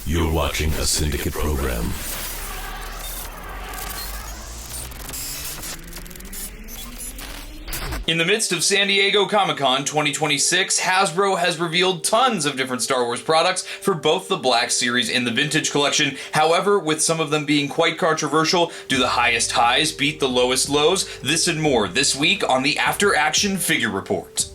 You're watching a Syndicate program. In the midst of San Diego Comic-Con 2026, Hasbro has revealed tons of different Star Wars products for both the Black Series and the Vintage Collection. However, with some of them being quite controversial, do the highest highs beat the lowest lows? This and more this week on the After Action Figure Report.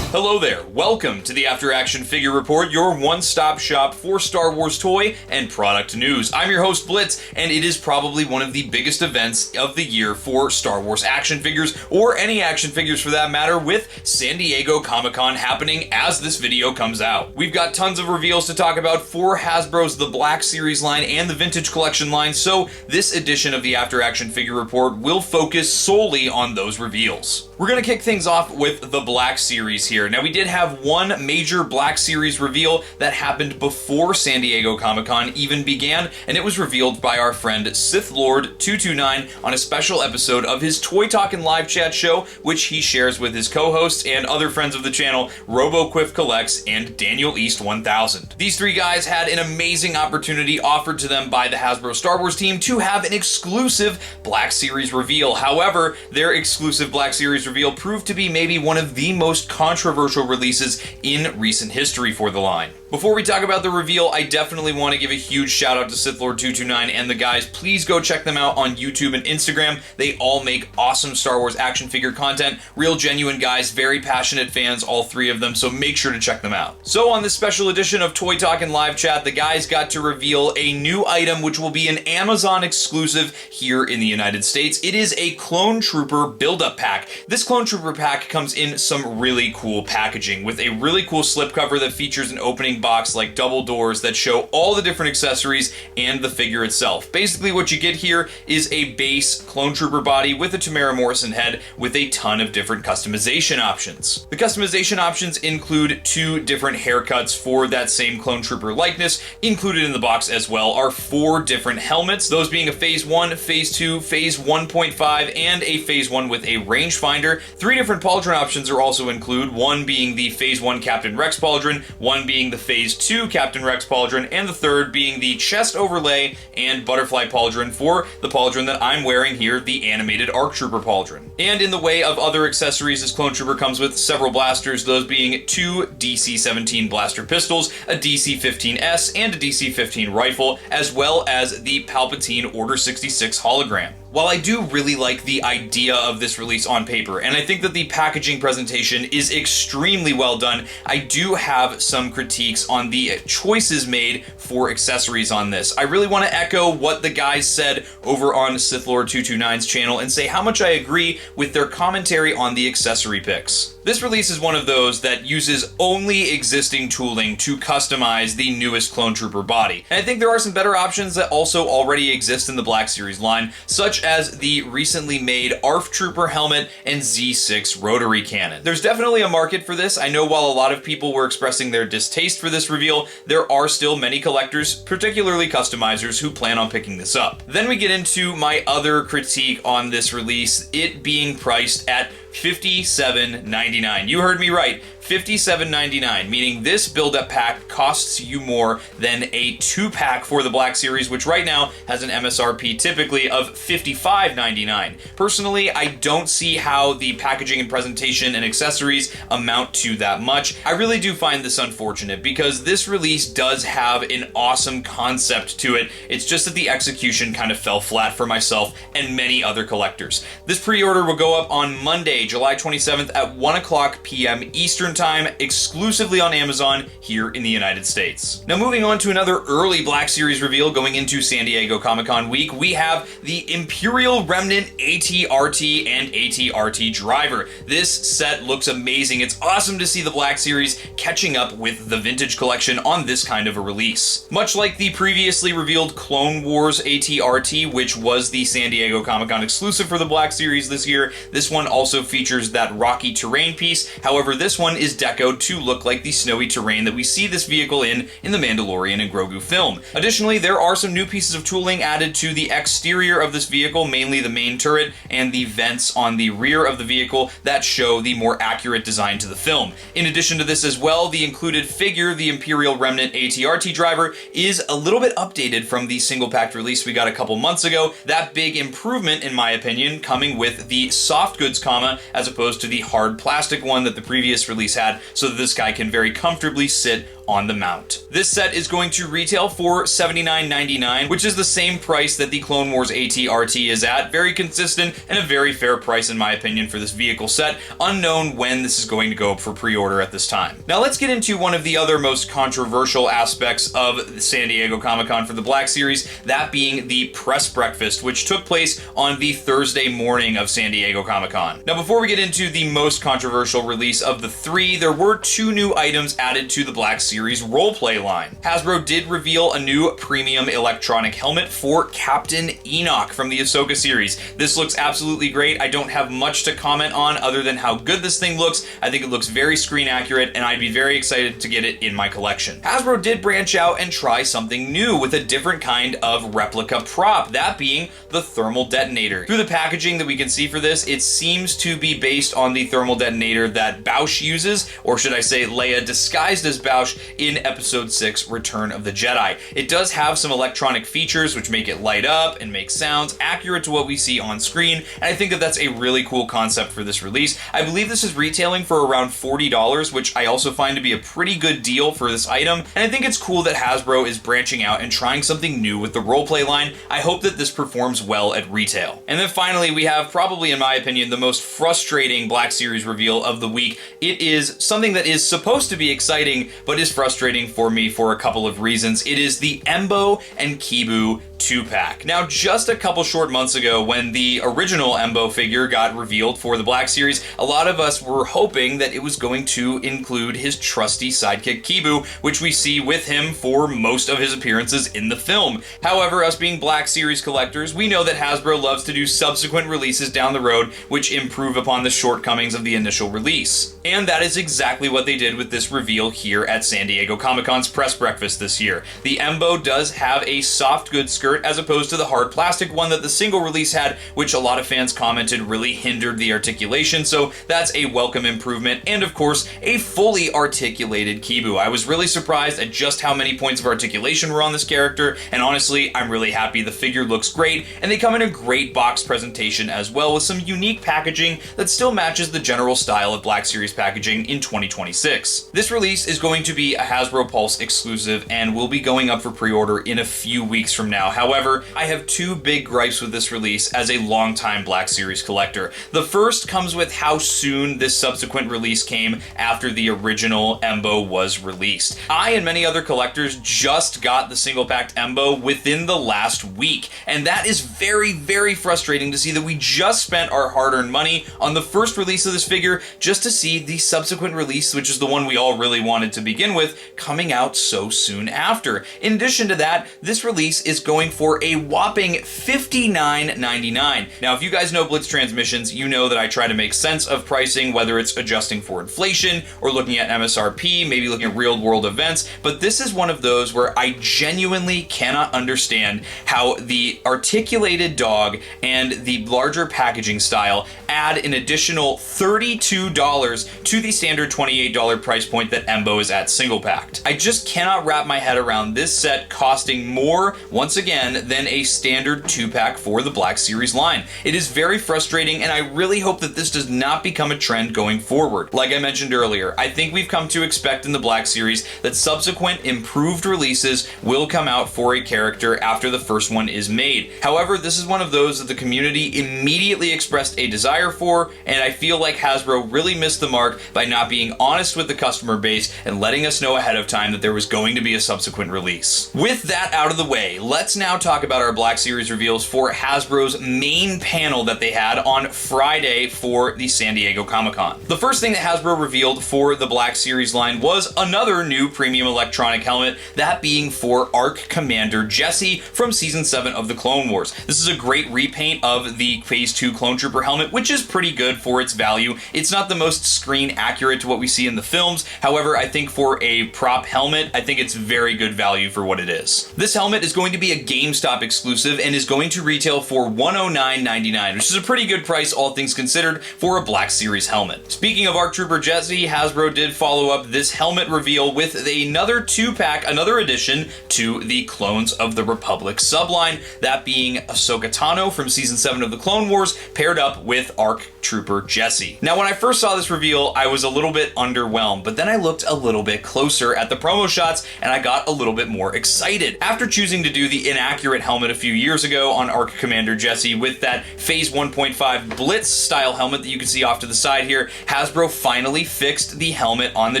Hello there, welcome to the After Action Figure Report, your one-stop shop for Star Wars toy and product news. I'm your host Blitz, and it is probably one of the biggest events of the year for Star Wars action figures, or any action figures for that matter, with San Diego Comic-Con happening as this video comes out. We've got tons of reveals to talk about for Hasbro's The Black Series line and the Vintage Collection line, so this edition of the After Action Figure Report will focus solely on those reveals. We're going to kick things off with the Black Series here. Now, we did have one major Black Series reveal that happened before San Diego Comic-Con even began, and it was revealed by our friend SithLord229 on a special episode of his Toy Talkin' live chat show, which he shares with his co-hosts and other friends of the channel, RoboQuiff Collects and Daniel East 1000. These three guys had an amazing opportunity offered to them by the Hasbro Star Wars team to have an exclusive Black Series reveal. However, their exclusive Black Series reveal proved to be maybe one of the most controversial releases in recent history for the line. Before we talk about the reveal, I definitely want to give a huge shout out to SithLord229 and the guys. Please go check them out on YouTube and Instagram. They all make awesome Star Wars action figure content. Real genuine guys, very passionate fans, all three of them, so make sure to check them out. So on this special edition of Toy Talkin' Live Chat, the guys got to reveal a new item which will be an Amazon exclusive here in the United States. It is a Clone Trooper build-up pack. This Clone Trooper pack comes in some really cool packaging with a really cool slipcover that features an opening box like double doors that show all the different accessories and the figure itself. Basically what you get here is a base Clone Trooper body with a Tamara Morrison head with a ton of different customization options. The customization options include two different haircuts for that same Clone Trooper likeness. Included in the box as well are 4 different helmets, those being a Phase 1, Phase 2, Phase 1.5, and a Phase 1 with a rangefinder. 3 different pauldron options are also included, one being the Phase 1 Captain Rex pauldron, one being the Phase 2 Captain Rex pauldron, and the third being the chest overlay and butterfly pauldron for the pauldron that I'm wearing here, the animated ARC Trooper pauldron. And in the way of other accessories, this Clone Trooper comes with several blasters, those being 2 DC-17 blaster pistols, a DC-15S, and a DC-15 rifle, as well as the Palpatine Order 66 hologram. While I do really like the idea of this release on paper, and I think that the packaging presentation is extremely well done, I do have some critiques on the choices made for accessories on this. I really want to echo what the guys said over on SithLord229's channel and say how much I agree with their commentary on the accessory picks. This release is one of those that uses only existing tooling to customize the newest Clone Trooper body. And I think there are some better options that also already exist in the Black Series line, such as the recently made ARF Trooper helmet and Z6 rotary cannon. There's definitely a market for this. I know while a lot of people were expressing their distaste for this reveal, there are still many collectors, particularly customizers, who plan on picking this up. Then we get into my other critique on this release, it being priced at $57.99. You heard me right, $57.99, meaning this build-up pack costs you more than a 2-pack for the Black Series, which right now has an MSRP typically of $55.99. Personally, I don't see how the packaging and presentation and accessories amount to that much. I really do find this unfortunate because this release does have an awesome concept to it. It's just that the execution kind of fell flat for myself and many other collectors. This pre-order will go up on Monday, July 27th at 1:00 p.m. Eastern Time, exclusively on Amazon here in the United States. Now moving on to another early Black Series reveal going into San Diego Comic-Con week, we have the Imperial Remnant AT-RT and AT-RT Driver. This set looks amazing. It's awesome to see the Black Series catching up with the Vintage Collection on this kind of a release. Much like the previously revealed Clone Wars AT-RT, which was the San Diego Comic-Con exclusive for the Black Series this year, this one also features that rocky terrain piece. However, this one is decoed to look like the snowy terrain that we see this vehicle in The Mandalorian and Grogu film. Additionally, there are some new pieces of tooling added to the exterior of this vehicle, mainly the main turret and the vents on the rear of the vehicle that show the more accurate design to the film. In addition to this as well, the included figure, the Imperial Remnant ATRT driver, is a little bit updated from the single pack release we got a couple months ago. That big improvement, in my opinion, coming with the soft goods comma as opposed to the hard plastic one that the previous release had, so that this guy can very comfortably sit on the mount. This set is going to retail for $79.99, which is the same price that the Clone Wars AT-RT is at. Very consistent and a very fair price in my opinion for this vehicle set. Unknown when this is going to go up for pre-order at this time. Now let's get into one of the other most controversial aspects of San Diego Comic-Con for the Black Series, that being the press breakfast, which took place on the Thursday morning of San Diego Comic-Con. Now before we get into the most controversial release of the three, there were two new items added to the Black Series roleplay line. Hasbro did reveal a new premium electronic helmet for Captain Enoch from the Ahsoka series. This looks absolutely great. I don't have much to comment on other than how good this thing looks. I think it looks very screen accurate, and I'd be very excited to get it in my collection. Hasbro did branch out and try something new with a different kind of replica prop, that being the thermal detonator. Through the packaging that we can see for this, it seems to be based on the thermal detonator that Boushh uses, or should I say Leia disguised as Boushh in Episode 6, Return of the Jedi. It does have some electronic features which make it light up and make sounds accurate to what we see on screen, and I think that that's a really cool concept for this release. I believe this is retailing for around $40, which I also find to be a pretty good deal for this item, and I think it's cool that Hasbro is branching out and trying something new with the roleplay line. I hope that this performs well at retail. And then finally, we have probably, in my opinion, the most frustrating Black Series reveal of the week. It is something that is supposed to be exciting, but is frustrating for me for a couple of reasons. It is the Embo and Kibu 2-pack. Now, just a couple short months ago, when the original Embo figure got revealed for the Black Series, a lot of us were hoping that it was going to include his trusty sidekick Kibu, which we see with him for most of his appearances in the film. However, us being Black Series collectors, we know that Hasbro loves to do subsequent releases down the road which improve upon the shortcomings of the initial release. And that is exactly what they did with this reveal here at San Diego Comic-Con's press breakfast this year. The Embo does have a soft goods skirt as opposed to the hard plastic one that the single release had, which a lot of fans commented really hindered the articulation, so that's a welcome improvement, and of course, a fully articulated Kibu. I was really surprised at just how many points of articulation were on this character, and honestly, I'm really happy. The figure looks great, and they come in a great box presentation as well, with some unique packaging that still matches the general style of Black Series packaging in 2026. This release is going to be a Hasbro Pulse exclusive, and will be going up for pre-order in a few weeks from now. However, I have two big gripes with this release as a longtime Black Series collector. The first comes with how soon this subsequent release came after the original Embo was released. I and many other collectors just got the single-packed Embo within the last week, and that is very, very frustrating to see that we just spent our hard-earned money on the first release of this figure just to see the subsequent release, which is the one we all really wanted to begin with, coming out so soon after. In addition to that, this release is going for a whopping $59.99. Now, if you guys know Blitz Transmissions, you know that I try to make sense of pricing, whether it's adjusting for inflation or looking at MSRP, maybe looking at real-world events, but this is one of those where I genuinely cannot understand how the articulated dog and the larger packaging style add an additional $32 to the standard $28 price point that Embo is at single-packed. I just cannot wrap my head around this set costing more, once again, than a standard 2-pack for the Black Series line. It is very frustrating, and I really hope that this does not become a trend going forward. Like I mentioned earlier, I think we've come to expect in the Black Series that subsequent improved releases will come out for a character after the first one is made. However, this is one of those that the community immediately expressed a desire for, and I feel like Hasbro really missed the mark by not being honest with the customer base and letting us know ahead of time that there was going to be a subsequent release. With that out of the way, let's now talk about our Black Series reveals for Hasbro's main panel that they had on Friday for the San Diego Comic-Con. The first thing that Hasbro revealed for the Black Series line was another new premium electronic helmet, that being for ARC Commander Jesse from Season 7 of the Clone Wars. This is a great repaint of the Phase 2 Clone Trooper helmet, which is pretty good for its value. It's not the most screen accurate to what we see in the films. However, I think for a prop helmet, I think it's very good value for what it is. This helmet is going to be a GameStop exclusive and is going to retail for $109.99, which is a pretty good price, all things considered, for a Black Series helmet. Speaking of ARC Trooper Jesse, Hasbro did follow up this helmet reveal with another 2-pack, another addition to the Clones of the Republic subline, that being Ahsoka Tano from Season 7 of the Clone Wars, paired up with ARC Trooper Jesse. Now, when I first saw this reveal, I was a little bit underwhelmed, but then I looked a little bit closer at the promo shots and I got a little bit more excited. After choosing to do the inaccurate helmet a few years ago on ARC Commander Jesse with that Phase 1.5 Blitz style helmet that you can see off to the side here, Hasbro finally fixed the helmet on the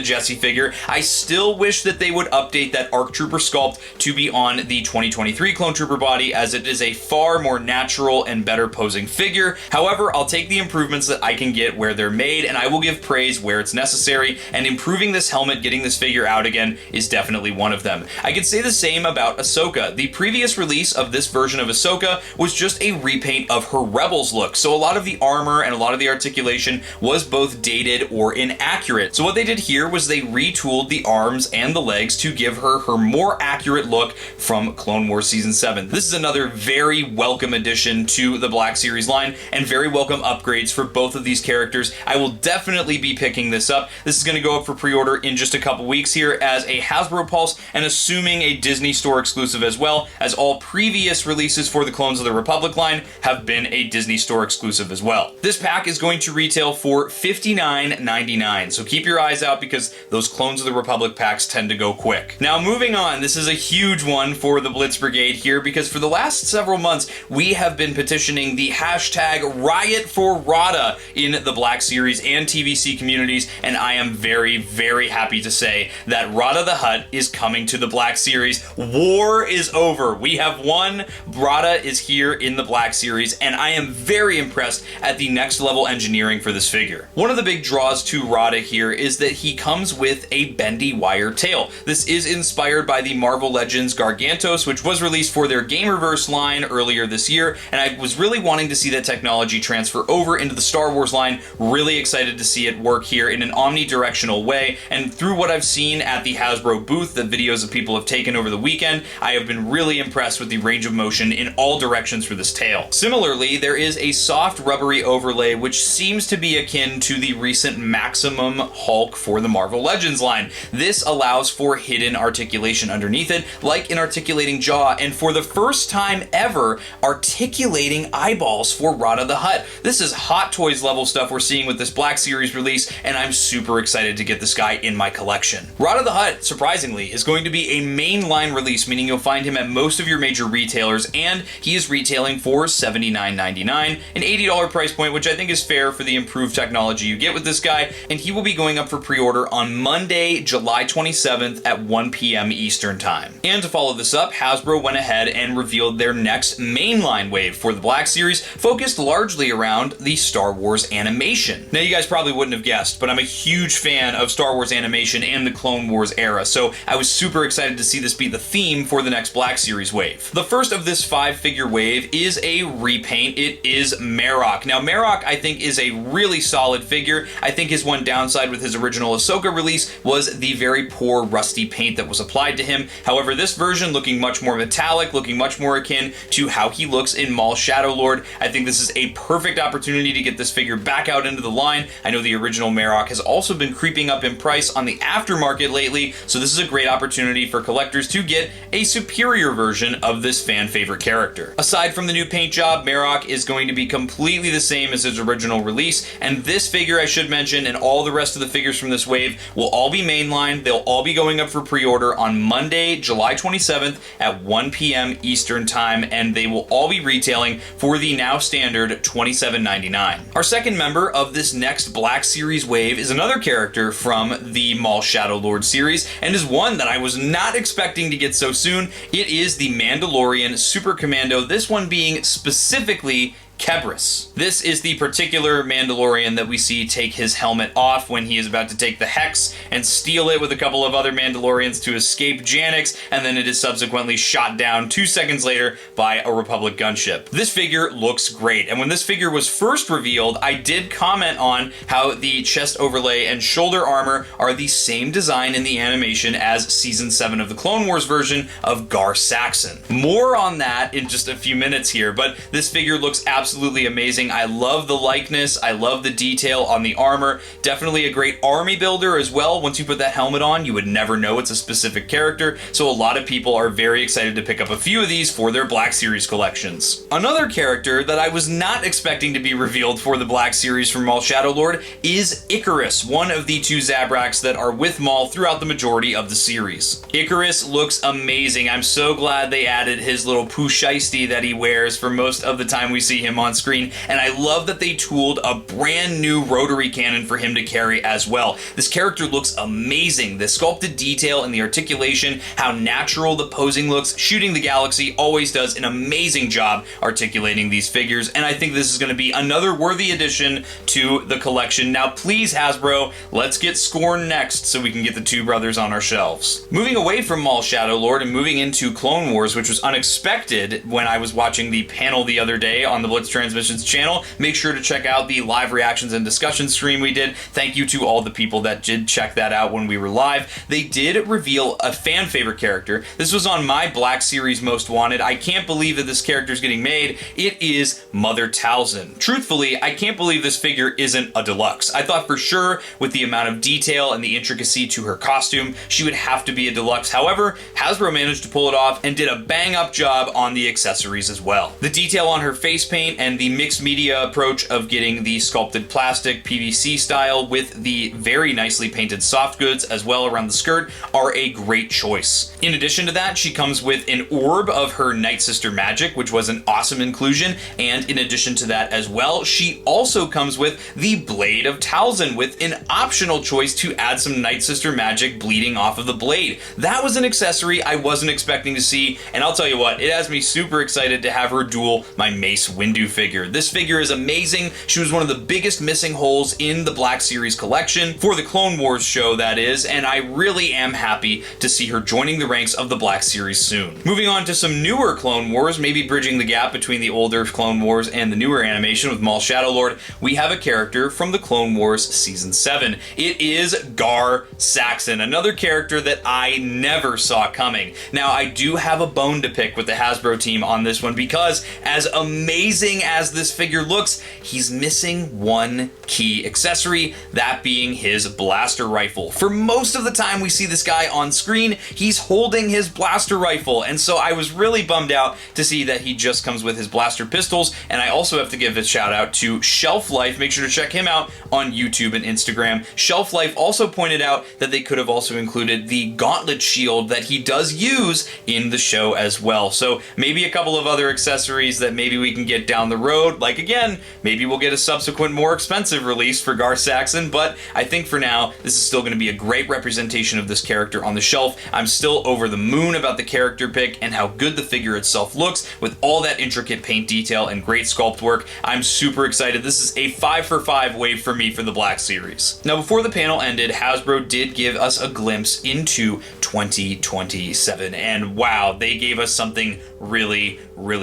Jesse figure. I still wish that they would update that ARC Trooper sculpt to be on the 2023 Clone Trooper body, as it is a far more natural and better posing figure. However, I'll take the improvements that I can get where they're made, and I will give praise where it's necessary, and improving this helmet, getting this figure out again, is definitely one of them. I could say the same about Ahsoka. The previous release of this version of Ahsoka was just a repaint of her Rebels look, so a lot of the armor and a lot of the articulation was both dated or inaccurate. So what they did here was they retooled the arms and the legs to give her more accurate look from Clone Wars Season 7. This is another very welcome addition to the Black Series line, and very welcome upgrades for both of these characters. I will definitely be picking this up. This is going to go up for pre-order in just a couple weeks here as a Hasbro Pulse, and assuming a Disney Store exclusive as well, as all previous releases for the Clones of the Republic line have been a Disney Store exclusive as well. This pack is going to retail for $59.99, so keep your eyes out because those Clones of the Republic packs tend to go quick. Now, moving on, this is a huge one for the Blitz Brigade here, because for the last several months we have been petitioning the hashtag Riot for Rada in the Black Series and TVC communities, and I am very, very happy to say that Rada the Hutt is coming to the Black Series. War is over. We have won. Rada is here in the Black Series, and I am very impressed at the next level engineering for this figure. One of the big draws to Rada here is that he comes with a bendy wire tail. This is inspired by the Marvel Legends Gargantos, which was released for their Gamerverse line earlier this year, and I was really wanting to see that technology transfer over into the Star Wars line. Really excited to see it work here in an omnidirectional way, and through what I've seen at the Hasbro booth, the videos that people have taken over the weekend, I have been really impressed with the range of motion in all directions for this tail. Similarly, there is a soft rubbery overlay which seems to be akin to the recent Maximum Hulk for the Marvel Legends line. This allows for hidden articulation underneath it, like an articulating jaw, and for the first time ever, articulating eyeballs for Rada the Hutt. This is Hot Toys level stuff we're seeing with this Black Series release, and I'm super excited to get this guy in my collection. Rada the Hutt, surprisingly, is going to be a mainline release, meaning you'll find him at most of your major retailers, and he is retailing for $79.99, an $80 price point, which I think is fair for the improved technology you get with this guy, and he will be going up for pre-order on Monday, July 27th at 1 p.m. Eastern Time. And to follow this up, Hasbro went ahead and revealed their next mainline wave for the Black Series, focused largely around the Star Wars animation. Now, you guys probably wouldn't have guessed, but I'm a huge fan of Star Wars animation and the Clone Wars era, so I was super excited to see this be the theme for the next Black Series wave. The first of this 5-figure wave is a repaint. It is Marok. Now, Marok, I think, is a really solid figure. I think his one downside with his original Ahsoka release was the very poor rusty paint that was applied to him. However, this version, looking much more metallic, looking much more akin to how he looks in Maul Shadow Lord, I think this is a perfect opportunity to get this figure back out into the line. I know the original Marok has also been creeping up in price on the aftermarket lately, so this is a great opportunity for collectors to get a superior version of this fan favorite character. Aside from the new paint job, Marok is going to be completely the same as his original release, and this figure, I should mention, and all the rest of the figures from this wave will all be mainline. They'll all be going up for pre-order on Monday, July 27th at 1 p.m. Eastern Time, and they will all be retailing for the now standard $27.99. Our second member of this next Black Series wave is another character from the Maul Shadow Lord series, and is one that I was not expecting to get so soon. It is the the Mandalorian Super Commando, this one being specifically Kebris. This is the particular Mandalorian that we see take his helmet off when he is about to take the Hex and steal it with a couple of other Mandalorians to escape Janix, and then it is subsequently shot down 2 seconds later by a Republic gunship. This figure looks great, and when this figure was first revealed, I did comment on how the chest overlay and shoulder armor are the same design in the animation as Season 7 of the Clone Wars version of Gar Saxon. More on that in just a few minutes here, but this figure looks absolutely amazing. I love the likeness. I love the detail on the armor. Definitely a great army builder as well. Once you put that helmet on, you would never know it's a specific character, so a lot of people are very excited to pick up a few of these for their Black Series collections. Another character that I was not expecting to be revealed for the Black Series from Maul Shadowlord is Icarus, one of the 2 Zabraks that are with Maul throughout the majority of the series. Icarus looks amazing. I'm so glad they added his little Pusheisty that he wears for most of the time we see him on screen, and I love that they tooled a brand new rotary cannon for him to carry as well. This character looks amazing. The sculpted detail and the articulation, how natural the posing looks. Shooting the Galaxy always does an amazing job articulating these figures, and I think this is going to be another worthy addition to the collection. Now please, Hasbro, let's get Scorn next so we can get the 2 brothers on our shelves. Moving away from Maul Shadowlord and moving into Clone Wars, which was unexpected when I was watching the panel the other day on the Blitz Transmissions channel. Make sure to check out the live reactions and discussion stream we did. Thank you to all the people that did check that out when we were live. They did reveal a fan favorite character. This was on my Black Series Most Wanted. I can't believe that this character is getting made. It is Mother Talzin. Truthfully, I can't believe this figure isn't a deluxe. I thought for sure with the amount of detail and the intricacy to her costume, she would have to be a deluxe. However, Hasbro managed to pull it off and did a bang up job on the accessories as well. The detail on her face paint and the mixed media approach of getting the sculpted plastic PVC style with the very nicely painted soft goods as well around the skirt are a great choice. In addition to that, she comes with an orb of her Night Sister magic, which was an awesome inclusion, and in addition to that as well, she also comes with the Blade of Talzin with an optional choice to add some Night Sister magic bleeding off of the blade. That was an accessory I wasn't expecting to see, and I'll tell you what, it has me super excited to have her duel my Mace Windu figure. This figure is amazing. She was one of the biggest missing holes in the Black Series collection, for the Clone Wars show that is, and I really am happy to see her joining the ranks of the Black Series soon. Moving on to some newer Clone Wars, maybe bridging the gap between the older Clone Wars and the newer animation with Maul Shadowlord, we have a character from the Clone Wars Season 7. It is Gar Saxon, another character that I never saw coming. Now, I do have a bone to pick with the Hasbro team on this one because as amazing as this figure looks, he's missing one key accessory, that being his blaster rifle. For most of the time we see this guy on screen, he's holding his blaster rifle, and so I was really bummed out to see that he just comes with his blaster pistols. And I also have to give a shout out to Shelf Life. Make sure to check him out on YouTube and Instagram. Shelf Life also pointed out that they could have also included the gauntlet shield that he does use in the show as well. So maybe a couple of other accessories that maybe we can get down the road. Like again, maybe we'll get a subsequent more expensive release for Gar Saxon, but I think for now, this is still going to be a great representation of this character on the shelf. I'm still over the moon about the character pick and how good the figure itself looks with all that intricate paint detail and great sculpt work. I'm super excited. This is a 5 for 5 wave for me for the Black Series. Now, before the panel ended, Hasbro did give us a glimpse into 2027, and wow, they gave us something really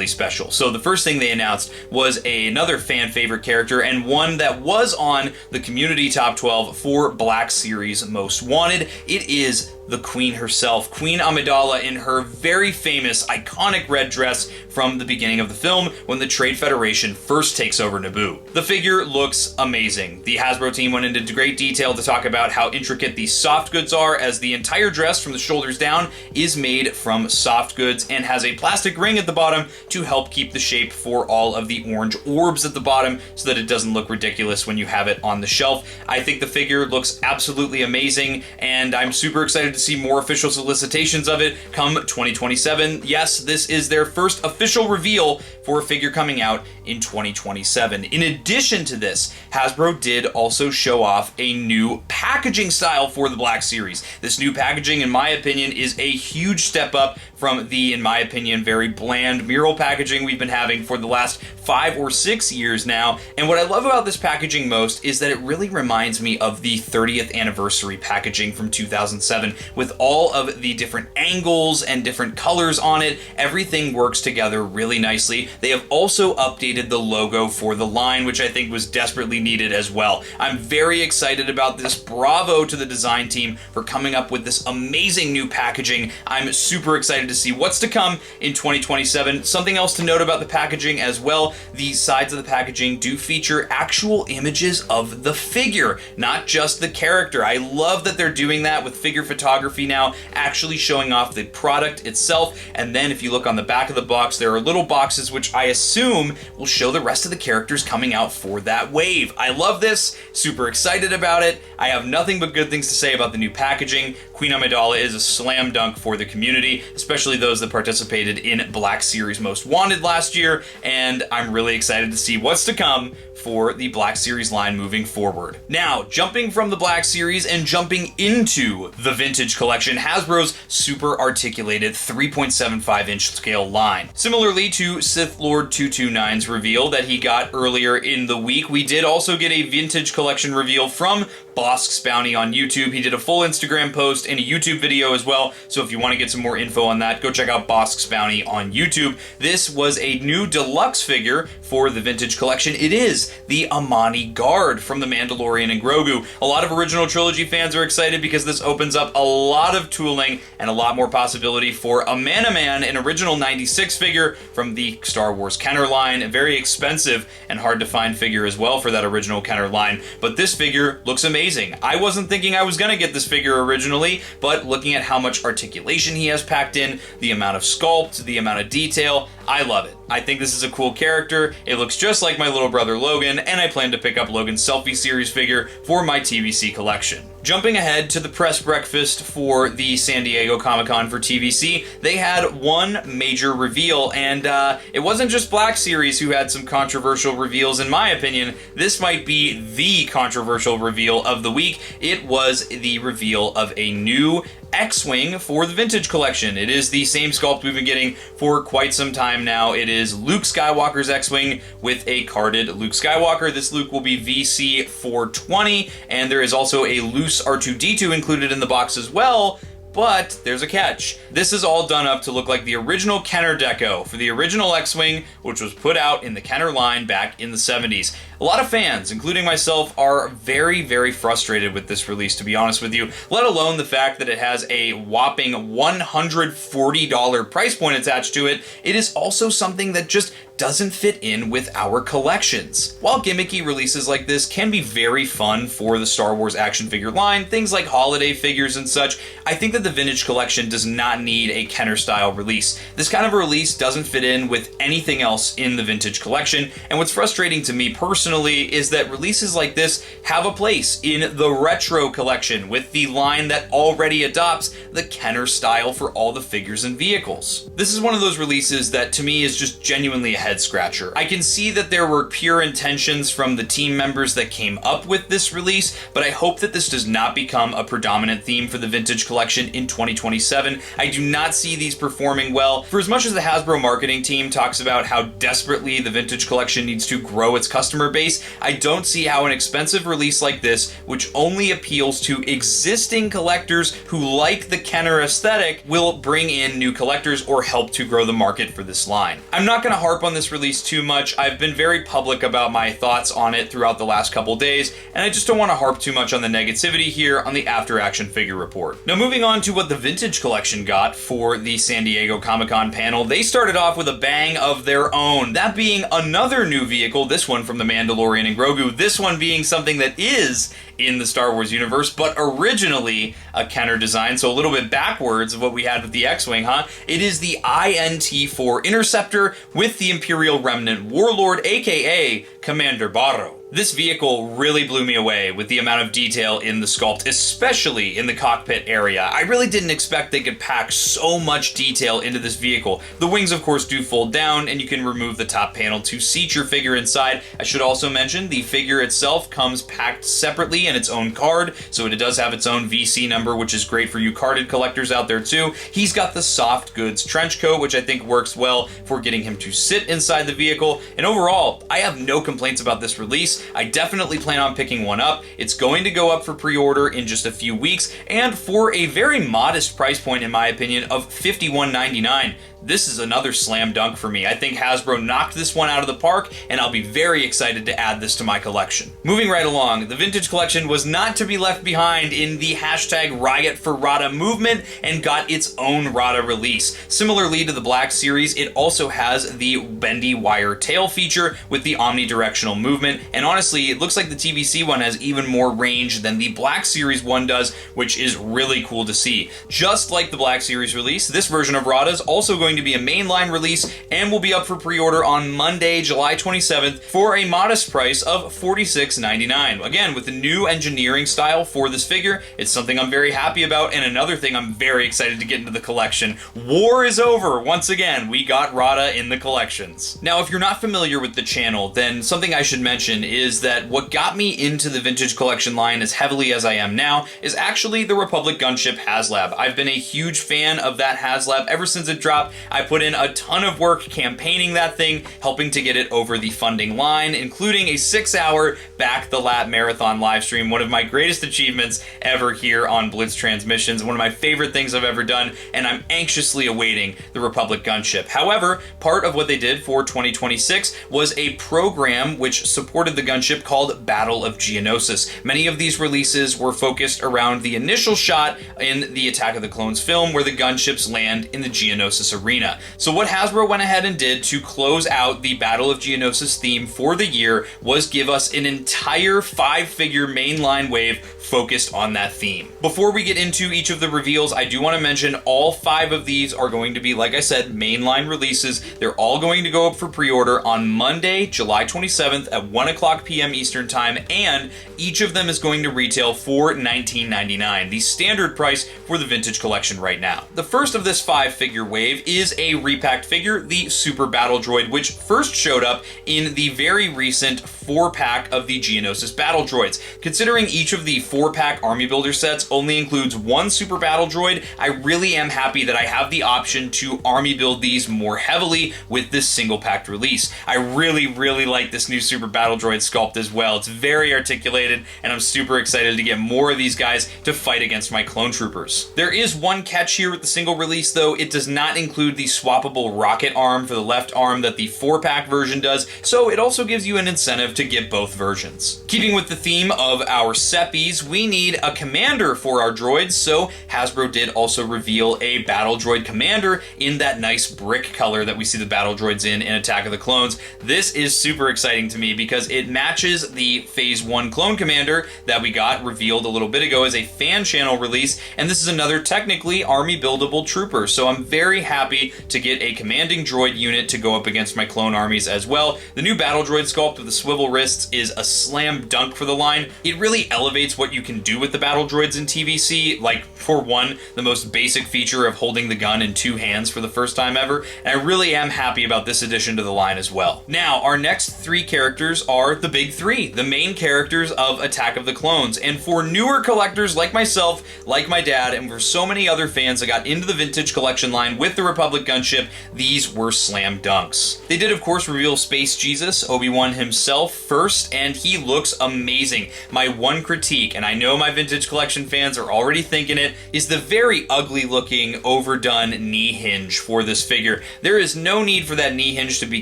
special. So the first thing they announced was another fan favorite character, and one that was on the community top 12 for Black Series Most Wanted. It is the Queen herself, Queen Amidala, in her very famous, iconic red dress from the beginning of the film when the Trade Federation first takes over Naboo. The figure looks amazing. The Hasbro team went into great detail to talk about how intricate these soft goods are, as the entire dress from the shoulders down is made from soft goods and has a plastic ring at the bottom to help keep the shape for all of the orange orbs at the bottom so that it doesn't look ridiculous when you have it on the shelf. I think the figure looks absolutely amazing, and I'm super excited to see more official solicitations of it come 2027. Yes, this is their first official reveal for a figure coming out in 2027. In addition to this, Hasbro did also show off a new packaging style for the Black Series. This new packaging, in my opinion, is a huge step up from the, in my opinion, very bland mural packaging we've been having for the last 5 or 6 years now. And what I love about this packaging most is that it really reminds me of the 30th anniversary packaging from 2007 with all of the different angles and different colors on it. Everything works together really nicely. They have also updated the logo for the line, which I think was desperately needed as well. I'm very excited about this. Bravo to the design team for coming up with this amazing new packaging. I'm super excited to see what's to come in 2027. Something else to note about the packaging as well, the sides of the packaging do feature actual images of the figure, not just the character. I love that they're doing that with figure photography now, actually showing off the product itself. And then if you look on the back of the box, there are little boxes which I assume will show the rest of the characters coming out for that wave. I love this, super excited about it. I have nothing but good things to say about the new packaging. Queen Amidala is a slam dunk for the community, especially those that participated in Black Series Most Wanted last year, and I'm really excited to see what's to come for the Black Series line moving forward. Now, jumping from the Black Series and jumping into the Vintage Collection, Hasbro's super articulated 3.75-inch scale line. Similarly to Sith Lord 229's reveal that he got earlier in the week, we did also get a Vintage Collection reveal from Bosk's Bounty on YouTube. He did a full Instagram post and a YouTube video as well, so if you want to get some more info on that, go check out Bosk's Bounty on YouTube. This was a new deluxe figure for the Vintage Collection. It is the Amani Guard from The Mandalorian and Grogu. A lot of original trilogy fans are excited because this opens up a lot of tooling and a lot more possibility for a Man-O-Man, an original 96 figure from the Star Wars Kenner line. A very expensive and hard to find figure as well for that original Kenner line, but this figure looks amazing. I wasn't thinking I was going to get this figure originally, but looking at how much articulation he has packed in, the amount of sculpt, the amount of detail, I love it. I think this is a cool character. It looks just like my little brother Logan, and I plan to pick up Logan's Selfie Series figure for my TVC collection. Jumping ahead to the press breakfast for the San Diego Comic-Con for TVC, they had one major reveal, and it wasn't just Black Series who had some controversial reveals. In my opinion, this might be the controversial reveal of the week. It was the reveal of a new X-Wing for the Vintage Collection. It is the same sculpt we've been getting for quite some time now. It is Luke Skywalker's X-Wing with a carded Luke Skywalker. This Luke will be VC 420, and there is also a loose R2-D2 included in the box as well. But there's a catch. This is all done up to look like the original Kenner deco for the original X-Wing, which was put out in the Kenner line back in the 70s. A lot of fans, including myself, are very, very frustrated with this release, to be honest with you, let alone the fact that it has a whopping $140 price point attached to it. It is also something that just doesn't fit in with our collections. While gimmicky releases like this can be very fun for the Star Wars action figure line, things like holiday figures and such, I think that the Vintage Collection does not need a Kenner-style release. This kind of a release doesn't fit in with anything else in the Vintage Collection, and what's frustrating to me personally is that releases like this have a place in the Retro Collection with the line that already adopts the Kenner style for all the figures and vehicles. This is one of those releases that to me is just genuinely a head scratcher. I can see that there were pure intentions from the team members that came up with this release, but I hope that this does not become a predominant theme for the Vintage Collection in 2027. I do not see these performing well. For as much as the Hasbro marketing team talks about how desperately the Vintage Collection needs to grow its customer base, I don't see how an expensive release like this, which only appeals to existing collectors who like the Kenner aesthetic, will bring in new collectors or help to grow the market for this line. I'm not going to harp on this release too much. I've been very public about my thoughts on it throughout the last couple days, and I just don't want to harp too much on the negativity here on the After Action Figure Report. Now, moving on to what the Vintage Collection got for the San Diego Comic-Con panel, they started off with a bang of their own, that being another new vehicle, this one from The Mandalorian and Grogu, this one being something that is in the Star Wars universe, but originally a Kenner design, so a little bit backwards of what we had with the X-Wing, huh? It is the INT-4 Interceptor with the Imperial Remnant Warlord, aka Commander Barro. This vehicle really blew me away with the amount of detail in the sculpt, especially in the cockpit area. I really didn't expect they could pack so much detail into this vehicle. The wings, of course, do fold down, and you can remove the top panel to seat your figure inside. I should also mention the figure itself comes packed separately in its own card, so it does have its own VC number, which is great for you carded collectors out there too. He's got the soft goods trench coat, which I think works well for getting him to sit inside the vehicle, and overall, I have no complaints about this release. I definitely plan on picking one up. It's going to go up for pre-order in just a few weeks, and for a very modest price point, in my opinion, of $51.99. This is another slam dunk for me. I think Hasbro knocked this one out of the park, and I'll be very excited to add this to my collection. Moving right along, the Vintage Collection was not to be left behind in the hashtag Riot for Rada movement and got its own Rada release. Similarly to the Black Series, it also has the bendy wire tail feature with the omnidirectional movement, and honestly, it looks like the TVC one has even more range than the Black Series one does, which is really cool to see. Just like the Black Series release, this version of Rada is also going to be a mainline release and will be up for pre-order on Monday, July 27th for a modest price of $46.99. Again, with the new engineering style for this figure, it's something I'm very happy about, and another thing I'm very excited to get into the collection. War is over! Once again, we got Rada in the collections. Now, if you're not familiar with the channel, then something I should mention is that what got me into the Vintage Collection line as heavily as I am now is actually the Republic gunship HasLab. I've been a huge fan of that HasLab ever since it dropped. I put in a ton of work campaigning that thing, helping to get it over the funding line, including a 6-hour Back the Lap marathon livestream, one of my greatest achievements ever here on Blitz Transmissions, one of my favorite things I've ever done, and I'm anxiously awaiting the Republic gunship. However, part of what they did for 2026 was a program which supported the gunship called Battle of Geonosis. Many of these releases were focused around the initial shot in the Attack of the Clones film where the gunships land in the Geonosis arena. So what Hasbro went ahead and did to close out the Battle of Geonosis theme for the year was give us an entire 5-figure mainline wave focused on that theme. Before we get into each of the reveals, I do want to mention all 5 of these are going to be, like I said, mainline releases. They're all going to go up for pre-order on Monday, July 27th at 1:00 p.m. Eastern Time, and each of them is going to retail for $19.99, the standard price for the Vintage Collection right now. The first of this 5-figure wave is a repacked figure, the Super Battle Droid, which first showed up in the very recent 4-pack of the Geonosis Battle Droids. Considering each of the 4-pack Army Builder sets only includes one Super Battle Droid, I really am happy that I have the option to Army build these more heavily with this single-packed release. I really like this new Super Battle Droid sculpt as well. It's very articulated, and I'm super excited to get more of these guys to fight against my clone troopers. There is one catch here with the single release, though. It does not include the swappable rocket arm for the left arm that the 4-pack version does, so it also gives you an incentive to get both versions. Keeping with the theme of our seppies, we need a commander for our droids, so Hasbro did also reveal a Battle Droid commander in that nice brick color that we see the Battle Droids in Attack of the Clones. This is super exciting to me because it matches the Phase 1 clone commander that we got revealed a little bit ago as a fan channel release, and this is another technically army buildable trooper, so I'm very happy to get a commanding droid unit to go up against my clone armies as well. The new Battle Droid sculpt with the swivel wrists is a slam dunk for the line. It really elevates what you can do with the Battle Droids in TVC, like, for one, the most basic feature of holding the gun in 2 hands for the first time ever, and I really am happy about this addition to the line as well. Now, our next 3 characters are the big 3, the main characters of Attack of the Clones, and for newer collectors like myself, like my dad, and for so many other fans that got into the Vintage Collection line with the Republic gunship, these were slam dunks. They did, of course, reveal Space Jesus, Obi-Wan himself, first, and he looks amazing. My one critique, and I know my Vintage Collection fans are already thinking it, is the very ugly looking, overdone knee hinge for this figure. There is no need for that knee hinge to be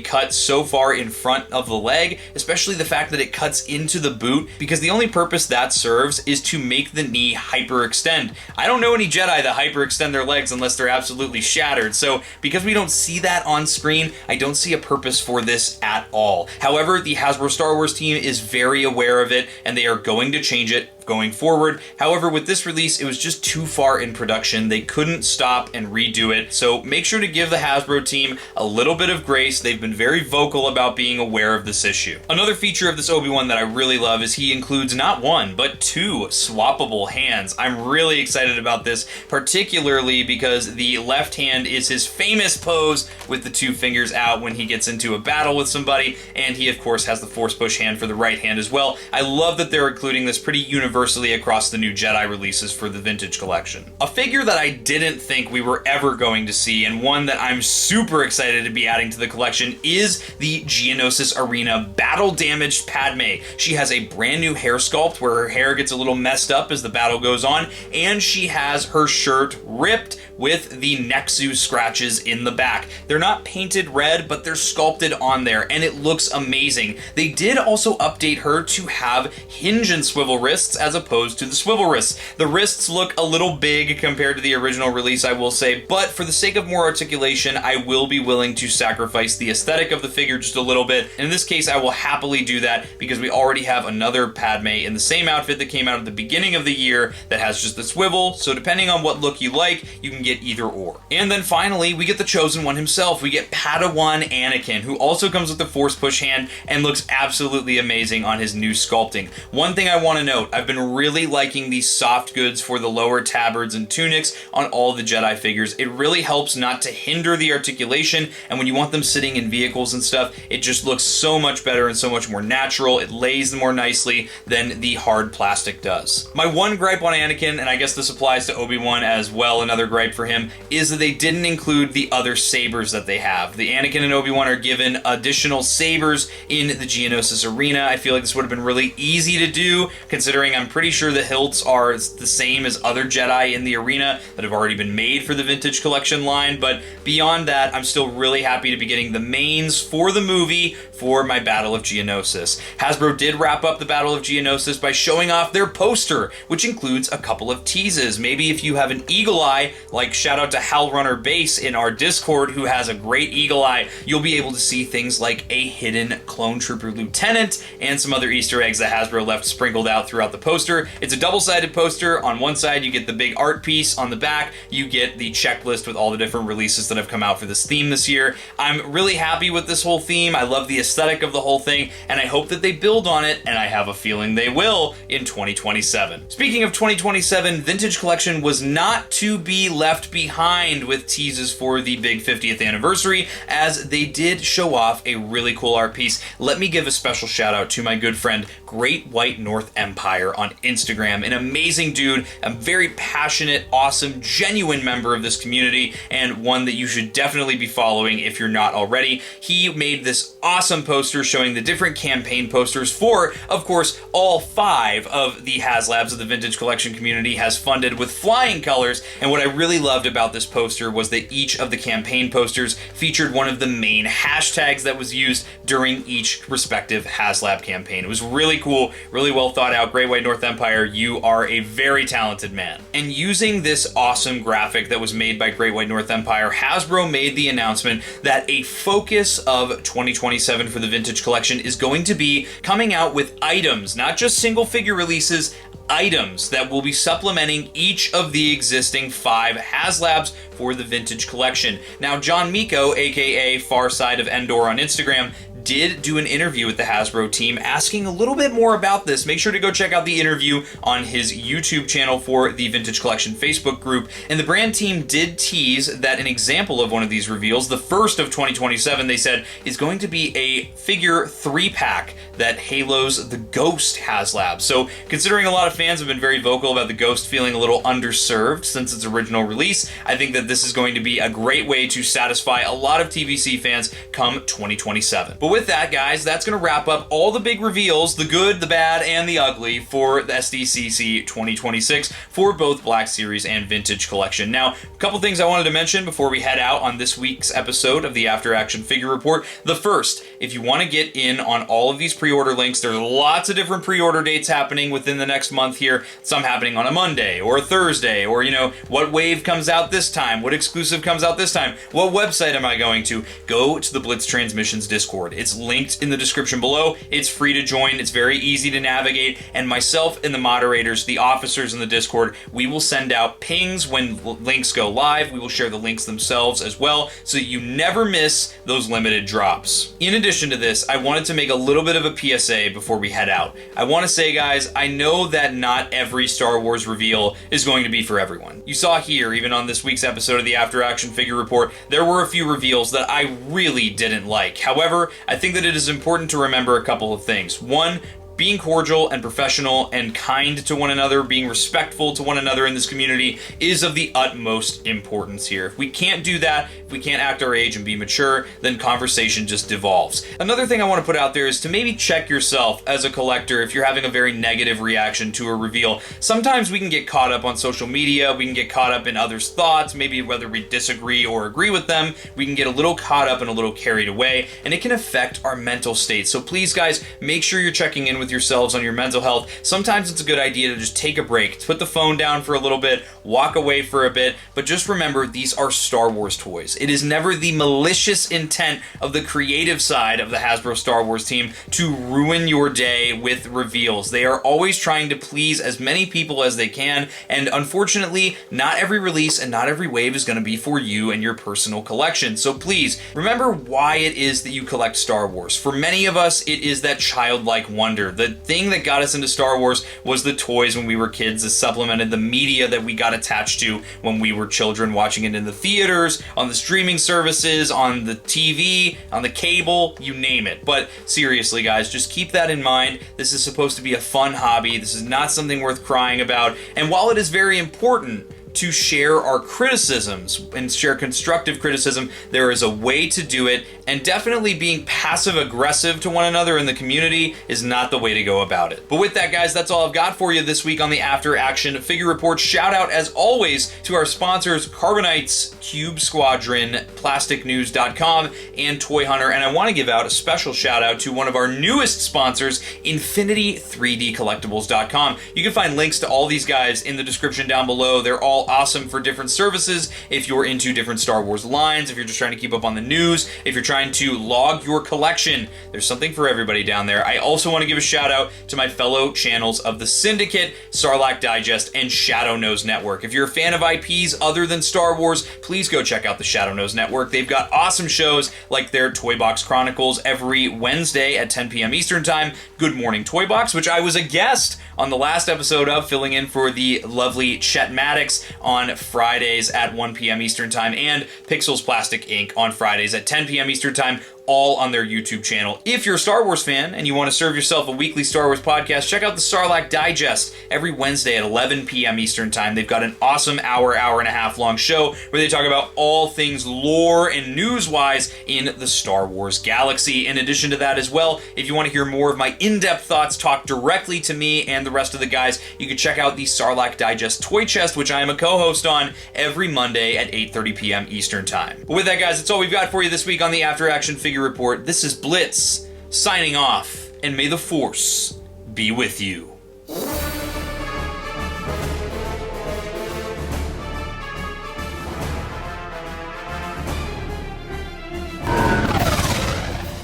cut so far in front of the leg, especially the fact that it cuts into the boot, because the only purpose that serves is to make the knee hyperextend. I don't know any Jedi that hyperextend their legs unless they're absolutely shattered, so So because we don't see that on screen, I don't see a purpose for this at all. However, the Hasbro Star Wars team is very aware of it, and they are going to change it going forward. However, with this release, it was just too far in production. They couldn't stop and redo it. So make sure to give the Hasbro team a little bit of grace. They've been very vocal about being aware of this issue. Another feature of this Obi-Wan that I really love is he includes not one, but two swappable hands. I'm really excited about this, particularly because the left hand is his famous pose with the two fingers out when he gets into a battle with somebody, and he of course has the force push hand for the right hand as well. I love that they're including this pretty universally across the new Jedi releases for the Vintage Collection. A figure that I didn't think we were ever going to see, and one that I'm super excited to be adding to the collection, is the Geonosis Arena battle-damaged Padme. She has a brand new hair sculpt where her hair gets a little messed up as the battle goes on, and she has her shirt ripped with the Nexu scratches in the back. They're not painted red, but they're sculpted on there, and it looks amazing. They did also update her to have hinge and swivel wrists as opposed to the swivel wrists. The wrists look a little big compared to the original release, I will say, but for the sake of more articulation, I will be willing to sacrifice the aesthetic of the figure just a little bit. In this case, I will happily do that because we already have another Padme in the same outfit that came out at the beginning of the year that has just the swivel, so depending on what look you like, you can get either or. And then finally, we get the Chosen One himself. We get Padawan Anakin, who also comes with the Force Push hand and looks absolutely amazing on his new sculpting. One thing I want to note, I've been really liking these soft goods for the lower tabards and tunics on all the Jedi figures. It really helps not to hinder the articulation, and when you want them sitting in vehicles and stuff, it just looks so much better and so much more natural. It lays more nicely than the hard plastic does. My one gripe on Anakin, and I guess this applies to Obi-Wan as well, another gripe for him, is that they didn't include the other sabers that they have. The Anakin and Obi-Wan are given additional sabers in the Geonosis Arena. I feel like this would have been really easy to do, considering I'm pretty sure the hilts are the same as other Jedi in the arena that have already been made for the Vintage Collection line, but beyond that, I'm still really happy to be getting the mains for the movie for my Battle of Geonosis. Hasbro did wrap up the Battle of Geonosis by showing off their poster, which includes a couple of teases. Maybe if you have an eagle eye, like shout out to Howlrunner Base in our Discord who has a great eagle eye, you'll be able to see things like a hidden Clone Trooper Lieutenant and some other Easter eggs that Hasbro left sprinkled out throughout the poster. It's a double-sided poster. On one side, you get the big art piece. On the back, you get the checklist with all the different releases that have come out for this theme this year. I'm really happy with this whole theme. I love the aesthetic of the whole thing, and I hope that they build on it, and I have a feeling they will in 2027. Speaking of 2027, Vintage Collection was not to be left behind with teases for the big 50th anniversary, as they did show off a really cool art piece. Let me give a special shout out to my good friend Great White North Empire on Instagram. An amazing dude, a very passionate, awesome, genuine member of this community, and one that you should definitely be following if you're not already. He made this awesome poster showing the different campaign posters for, of course, all 5 of the HasLabs of the Vintage Collection community has funded with flying colors, and what I really loved about this poster was that each of the campaign posters featured one of the main hashtags that was used during each respective HasLab campaign. It was really cool, really well thought out. Great White North Empire, you are a very talented man. And using this awesome graphic that was made by Great White North Empire, Hasbro made the announcement that a focus of 2027 for the Vintage Collection is going to be coming out with items, not just single figure releases, items that will be supplementing each of the existing 5 HasLabs for the Vintage Collection. Now, John Miko, aka Far Side of Endor on Instagram, did do an interview with the Hasbro team asking a little bit more about this. Make sure to go check out the interview on his YouTube channel for the Vintage Collection Facebook group. And the brand team did tease that an example of one of these reveals, the first of 2027, they said, is going to be a figure 3-pack that halos the Ghost HasLab. So considering a lot of fans have been very vocal about the Ghost feeling a little underserved since its original release, I think that this is going to be a great way to satisfy a lot of TVC fans come 2027. But with that, guys, that's going to wrap up all the big reveals, the good, the bad, and the ugly for the SDCC 2026 for both Black Series and Vintage Collection. Now, a couple things I wanted to mention before we head out on this week's episode of the After Action Figure Report. The first, if you want to get in on all of these pre-order links, there's lots of different pre-order dates happening within the next month here. Some happening on a Monday or a Thursday, or, you know, what wave comes out this time, what exclusive comes out this time, what website am I going to? Go to the Blitz Transmissions Discord. It's linked in the description below. It's free to join. It's very easy to navigate. And myself and the moderators, the officers in the Discord, we will send out pings when links go live. We will share the links themselves as well, so that you never miss those limited drops. In addition to this, I wanted to make a little bit of a PSA before we head out. I want to say, guys, I know that not every Star Wars reveal is going to be for everyone. You saw here, even on this week's episode of the After Action Figure Report, there were a few reveals that I really didn't like. However, I think that it is important to remember a couple of things. One, being cordial and professional and kind to one another, being respectful to one another in this community is of the utmost importance here. If we can't do that, if we can't act our age and be mature, then conversation just devolves. Another thing I want to put out there is to maybe check yourself as a collector if you're having a very negative reaction to a reveal. Sometimes we can get caught up on social media, we can get caught up in others' thoughts, maybe whether we disagree or agree with them, we can get a little caught up and a little carried away, and it can affect our mental state. So please, guys, make sure you're checking in with yourselves on your mental health. Sometimes it's a good idea to just take a break, put the phone down for a little bit, walk away for a bit, but just remember, these are Star Wars toys. It is never the malicious intent of the creative side of the Hasbro Star Wars team to ruin your day with reveals. They are always trying to please as many people as they can, and unfortunately, not every release and not every wave is going to be for you and your personal collection. So please, remember why it is that you collect Star Wars. For many of us, it is that childlike wonder. The thing that got us into Star Wars was the toys when we were kids that supplemented the media that we got attached to when we were children, watching it in the theaters, on the streaming services, on the TV, on the cable, you name it. But seriously, guys, just keep that in mind. This is supposed to be a fun hobby. This is not something worth crying about. And while it is very important to share our criticisms and share constructive criticism, there is a way to do it, and definitely being passive aggressive to one another in the community is not the way to go about it. But with that, guys, that's all I've got for you this week on the After Action Figure Report. Shout out, as always, to our sponsors, CARBONITES, Cube Squadron, PlasticNews.com, and Toy Hunter. And I want to give out a special shout out to one of our newest sponsors, Infinity3DCollectibles.com. You can find links to all these guys in the description down below. They're all awesome for different services. If you're into different Star Wars lines, if you're just trying to keep up on the news, if you're trying to log your collection, there's something for everybody down there. I also want to give a shout out to my fellow channels of the Syndicate, Sarlacc Digest, and Shadow Nose Network. If you're a fan of IPs other than Star Wars, please go check out the Shadow Nose Network. They've got awesome shows like their Toy Box Chronicles every Wednesday at 10 p.m. Eastern Time, Good Morning Toy Box, which I was a guest on the last episode of, filling in for the lovely Chet Maddox on Fridays at 1 p.m. Eastern Time, and Pixels Plastic Inc. on Fridays at 10 p.m. Eastern Time, all on their YouTube channel. If you're a Star Wars fan and you want to serve yourself a weekly Star Wars podcast, check out the Sarlacc Digest every Wednesday at 11 p.m. Eastern Time. They've got an awesome hour and a half long show where they talk about all things lore and news-wise in the Star Wars galaxy. In addition to that as well, if you want to hear more of my in-depth thoughts talk directly to me and the rest of the guys, you can check out the Sarlacc Digest Toy Chest, which I am a co-host on every Monday at 8:30 p.m. Eastern Time. But with that, guys, that's all we've got for you this week on the After Action Figure Report. This is Blitz, signing off, and may the Force be with you.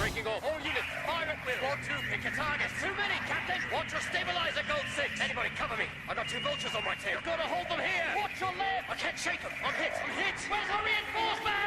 Breaking all units, fire at will. 1-2, pick a target. Too many, Captain. Watch your stabilizer, Gold 6. Anybody cover me. I got 2 vultures on my tail. You've got to hold them here. Watch your left. I can't shake them. I'm hit. Where's our reinforcement?